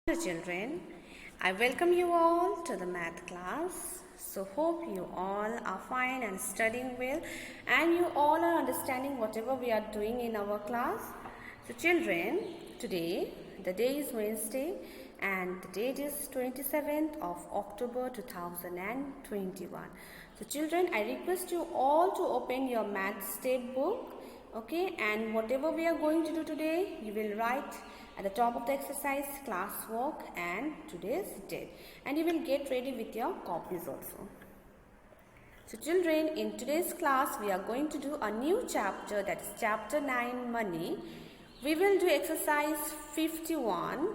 Hello children, I welcome you all to the math class. So hope you all are fine and studying well and you all are understanding whatever we are doing in our class. So children, today the day is Wednesday and the date is 27th of October 2021. So children, I request you all to open your math step book. Okay, and whatever we are going to do today, you will write at the top of the exercise classwork and today's date, and you will get ready with your copies also. So children, in today's class we are going to do a new chapter, that is chapter 9, money. We will do exercise 51,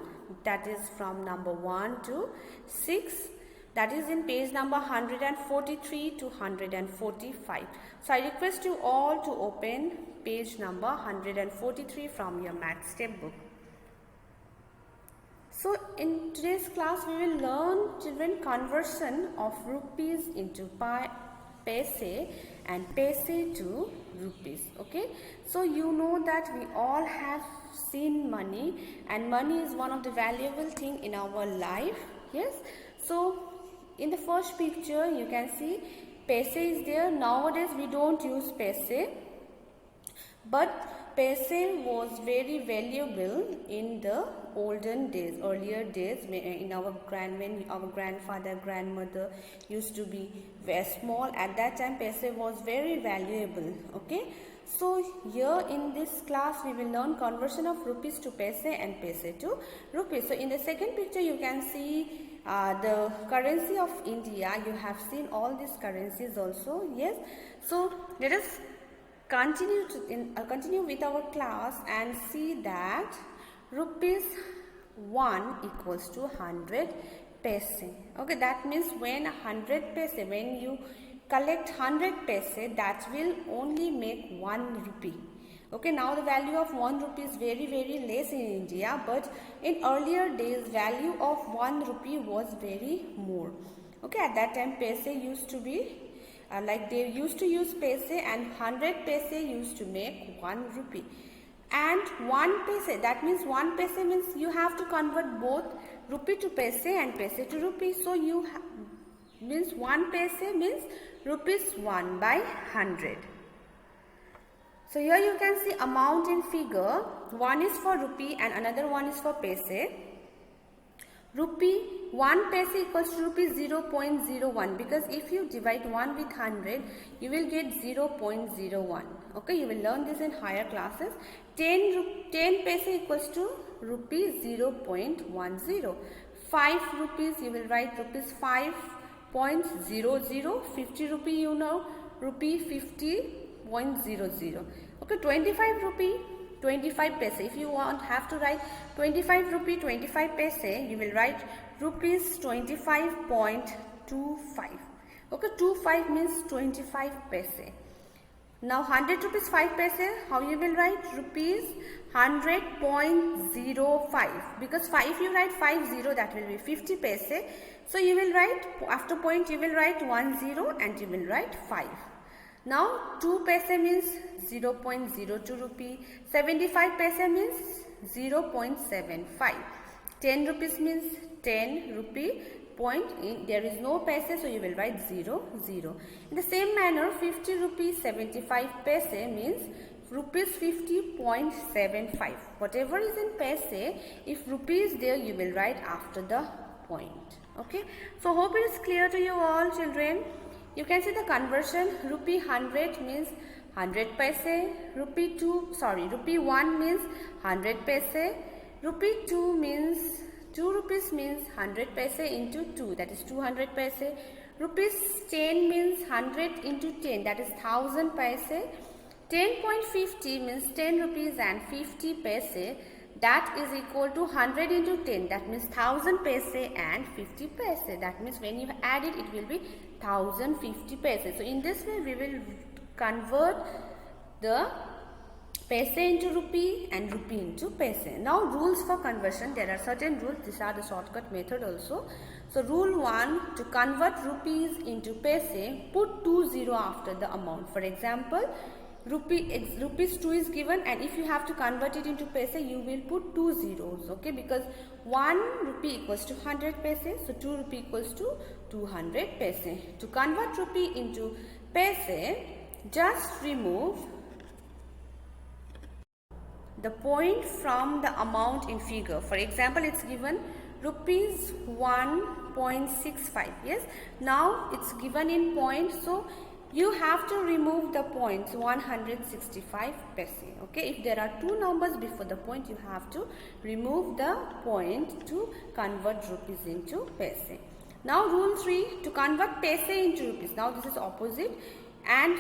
that is from number 1 to 6, that is in page number 143 to 145. So I request you all to open page number 143 from your math step book. So in today's class we will learn, children, conversion of rupees into paise and paise to rupees. Okay, so you know that we all have seen money, and money is one of the valuable thing in our life. Yes, so in the first picture you can see paise is there. Nowadays we don't use paise, but paise was very valuable in the olden days, earlier days, in when our grandfather, grandmother used to be very small. At that time paise was very valuable. Okay, so here in this class we will learn conversion of rupees to paise and paise to rupees. So in the second picture you can see the currency of India. You have seen all these currencies also. Yes, so let us continue with our class and see that rupees 1 equals to 100 paise. Okay, that means when 100 paise, when you collect 100 paise, that will only make 1 rupee. Okay, now the value of 1 rupee is very less in India, but in earlier days value of 1 rupee was very more. Okay, at that time paise used to be like they used to use paise, and 100 paise used to make 1 rupee. And 1 paise, that means 1 paise means you have to convert both rupee to paise and paise to rupee. So you means 1 paise means rupees 1 by 100. So here you can see amount in figure. One is for rupee and another one is for paise. Rupee 1 paise equals to rupees 0.01, because if you divide 1 with 100 you will get 0.01. Okay, you will learn this in higher classes. 10 paise equals to rupees 0.10. 5 rupees you will write rupees 5.00. 50 rupee you know rupee 50.00. Okay, 25 rupee 25 paise. If you have to write 25 rupee 25 paise, you will write rupees 25.25. Okay, 25 means 25 paise. Now 100 rupees 5 paise, how you will write? Rupees 100.05, because 5 you write 50, that will be 50 paise. So you will write, after point you will write 10 and you will write 5. Now 2 paise means 0.02 rupee, 75 paise means 0.75, 10 rupees means 10 rupee point, there is no paise, so you will write 0, 0. In the same manner 50 rupees 75 paise means rupees 50.75. Whatever is in paise, if rupee is there you will write after the point. Okay, so hope it is clear to you all, children. You can see the conversion. Rupee 100 means 100 paise. Rupee 1 means 100 paise. Rupee 2 means 2 rupees means 100 paise into 2, that is 200 paise. Rupees 10 means 100 into 10, that is 1000 paise. 10.50 means 10 rupees and 50 paise, that is equal to 100 into 10, that means 1000 paise and 50 paise. That means when you add it, it will be 1050 paise. So in this way we will convert the paise into rupee and rupee into paise. Now rules for conversion, there are certain rules. These are the shortcut method also. So rule 1, to convert rupees into paise, put 20 after the amount. For example, rupees 2 is given, and if you have to convert it into paise, you will put 2 zeros, okay, because 1 rupee equals to 100 paise, so 2 rupee equals to 200 paise. To convert rupee into paise, just remove the point from the amount in figure. For example, it's given rupees 1.65. yes, now it's given in point, so you have to remove the points 165 paise, okay. If there are two numbers before the point, you have to remove the point to convert rupees into paise. Now rule 3, to convert paise into rupees, now this is opposite, and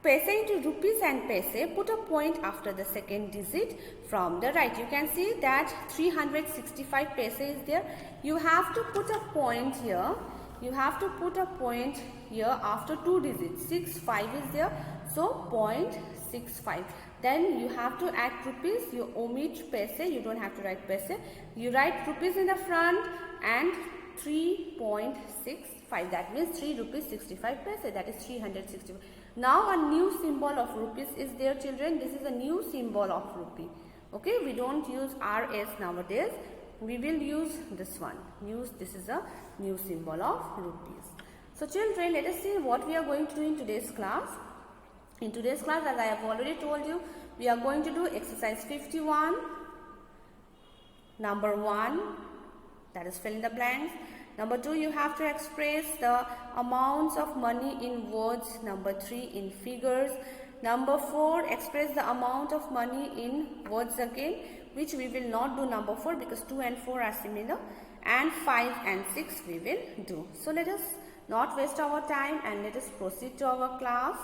paise into rupees and paise, put a point after the second digit from the right. You can see that 365 paise is there. You have to put a point here. You have to put a point here after two digits. 65 is there, so 0.65. Then you have to add rupees. You omit paise. You don't have to write paise. You write rupees in the front and 3.65. That means 3 rupees 65 paise. That is 365. Now a new symbol of rupees is there, children. This is a new symbol of rupee. Okay, we don't use RS nowadays. We will use this one. This is a new symbol of rupees. So children, let us see what we are going to do in today's class. In today's class, as I have already told you, we are going to do exercise 51, number 1, that is fill in the blanks. Number 2, you have to express the amounts of money in words. Number 3, in figures. Number 4, express the amount of money in words again, which we will not do number 4 because 2 and 4 are similar, and 5 and 6 we will do. So let us not waste our time and let us proceed to our class.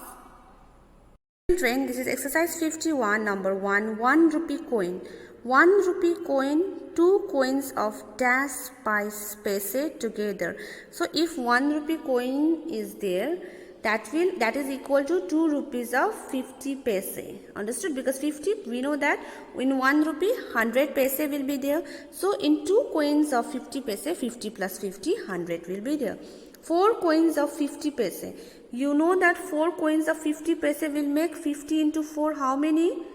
Children, this is exercise 51, number 1, 1 rupee coin. 1 rupee coin, 2 coins of dash paise together. So if 1 rupee coin is there, that is equal to 2 rupees of 50 paise. Understood? Because 50, we know that in 1 rupee 100 paise will be there. So in 2 coins of 50 paise, 50 plus 50, 100 will be there. 4 coins of 50 paise. You know that 4 coins of 50 paise will make 50 into 4 how many?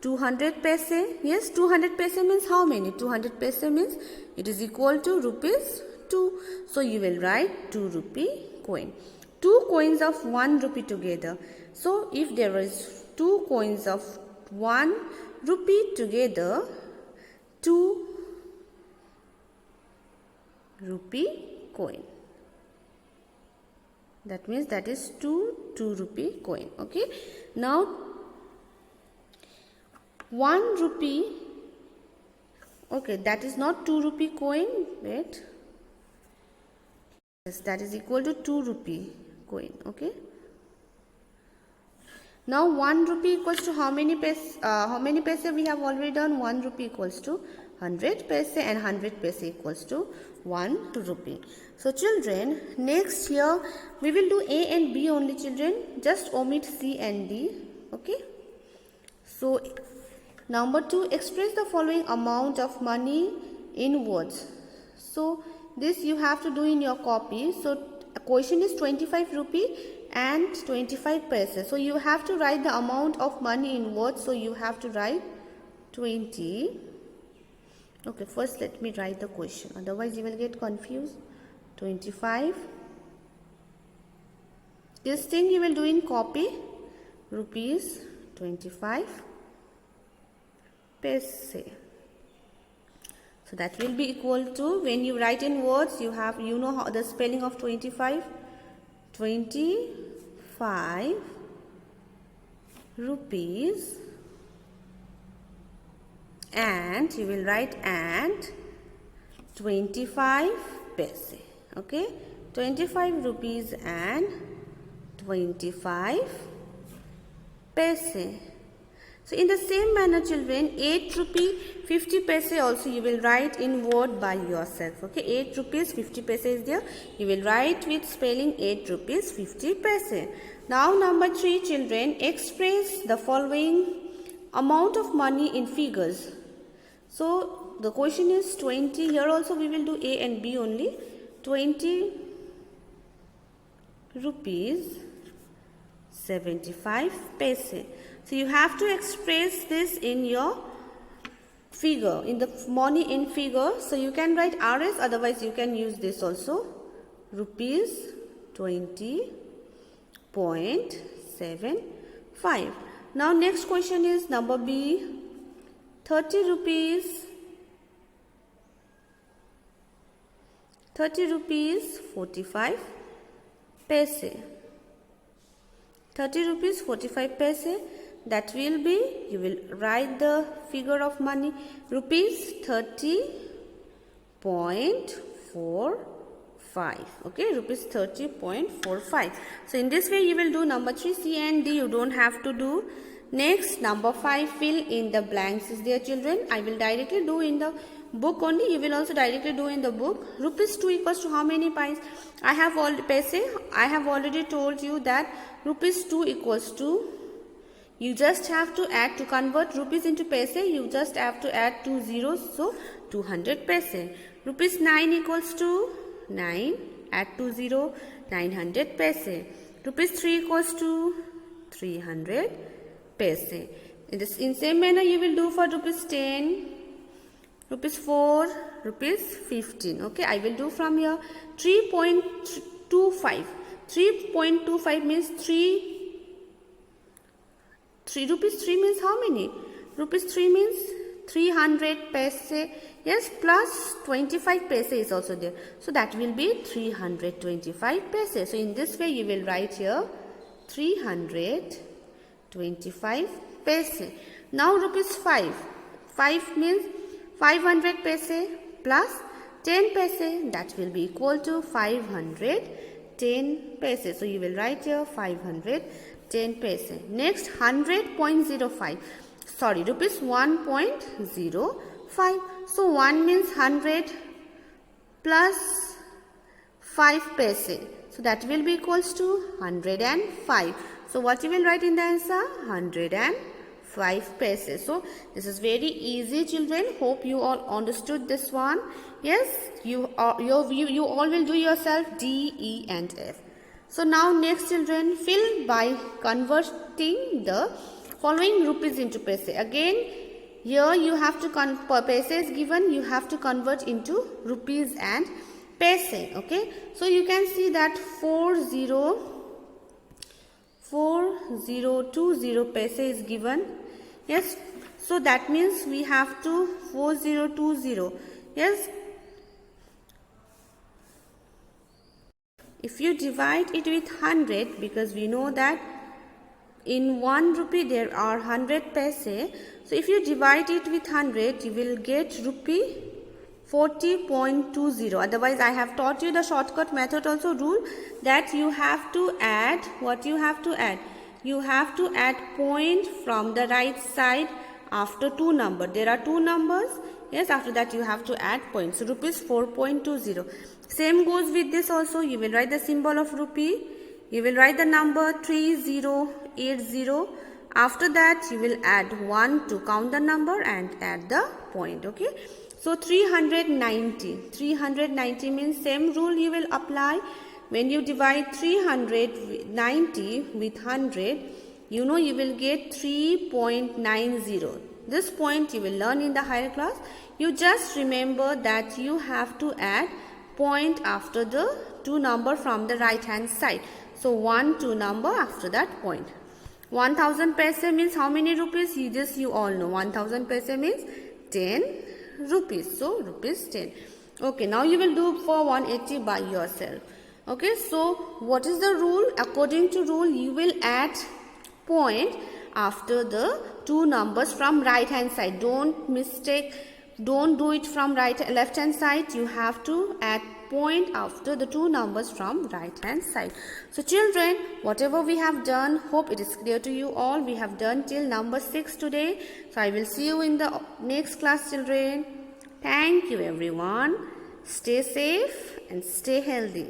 200 paise. Yes, 200 paise means how many? 200 paise means it is equal to rupees 2. So you will write 2 rupee coin. 2 coins of 1 rupee together. So if there is 2 coins of 1 rupee together, 2 rupee coin. That means that is 2 rupee coin. Okay. Now 1 rupee. Okay, that is not 2 rupee coin. Wait. Yes, that is equal to 2 rupee coin. Okay. Now 1 rupee equals to how many paise? How many paise we have already done? 1 rupee equals to 100 paise and 100 paise equals to 1 rupee. So children, next here we will do A and B only, children. Just omit C and D. Okay. So number 2, express the following amount of money in words. So this you have to do in your copy. So a question is 25 rupee and 25 paise. So you have to write the amount of money in words. So you have to write 20. Okay, first let me write the question. Otherwise you will get confused. 25. This thing you will do in copy. Rupees 25 paise. So that will be equal to, when you write in words, you know how the spelling of 25. 25 rupees, and you will write and 25 paise. Okay, 25 rupees and 25 paise. So in the same manner, children, 8 rupee 50 paise also you will write in word by yourself. Okay, 8 rupees 50 paise is there. You will write with spelling 8 rupees 50 paise. Now number 3, children, express the following amount of money in figures. So the question is 20. Here also we will do A and B only. 20 rupees 75 paise. So you have to express this in your figure, in the money in figure. So you can write RS, otherwise you can use this also. Rupees 20.75. Now next question is number B. 30 rupees 45 paise. 30 rupees 45 paise. That will be, you will write the figure of money, rupees 30.45. Okay, rupees 30.45. So in this way you will do number 3, C and D. You don't have to do. Next, number 5, fill in the blanks is there, children. I will directly do in the book only. You will also directly do in the book. Rupees 2 equals to how many pies? I have already told you that rupees 2 equals to, you just have to add, to convert rupees into paise, you just have to add 2 zeros, so 200 paise. Rupees 9 equals to 9, add 2 0, 900 paise. Rupees 3 equals to 300 paise. In same manner you will do for rupees 10, rupees 4, rupees 15. Okay, I will do from here. 3.25. 3.25 means 3 rupees 3 means how many? Rupees 3 means 300 paise. Yes, plus 25 paise is also there. So that will be 325 paise. So in this way you will write here 325 paise. Now rupees 5. 5 means 500 paise plus 10 paise. That will be equal to 510 paise. So you will write here 510 paise. Next, 100.05. Sorry, rupees 1.05. So 1 means 100 plus 5 paise. So that will be equals to 105. So what you will write in the answer? 105 paise. So this is very easy, children. Hope you all understood this one. Yes, you all will do yourself D, E and F. So now next, children, fill by converting the following rupees into paise. Again, here you have to paise is given, you have to convert into rupees and paise. Okay, so you can see that 4020 paise is given. Yes, so that means we have to 4020. Yes, if you divide it with 100, because we know that in 1 rupee there are 100 paise. So if you divide it with 100, you will get rupee 40.20. Otherwise, I have taught you the shortcut method also rule, that you have to add, what you have to add? You have to add point from the right side after 2 numbers. There are 2 numbers. Yes, after that you have to add points. So rupees 4.20. Same goes with this also. You will write the symbol of rupee. You will write the number 3080. After that you will add 1 to count the number and add the point. Okay. So 390. 390 means same rule you will apply. When you divide 390 with 100, you know you will get 3.90. This point you will learn in the higher class. You just remember that you have to add point after the 2 number from the right hand side. So 1 2 number after that point. 1000 paise means how many rupees? You all know. 1000 paise means 10 rupees. So rupees 10. Okay, now you will do for 180 by yourself. Okay, so what is the rule? According to rule, you will add point after the 2 numbers from right hand side. Don't do it from left hand side. You have to add point after the 2 numbers from right hand side. So children, whatever we have done, hope it is clear to you all. We have done till number 6 today. So I will see you in the next class, children. Thank you everyone. Stay safe and stay healthy.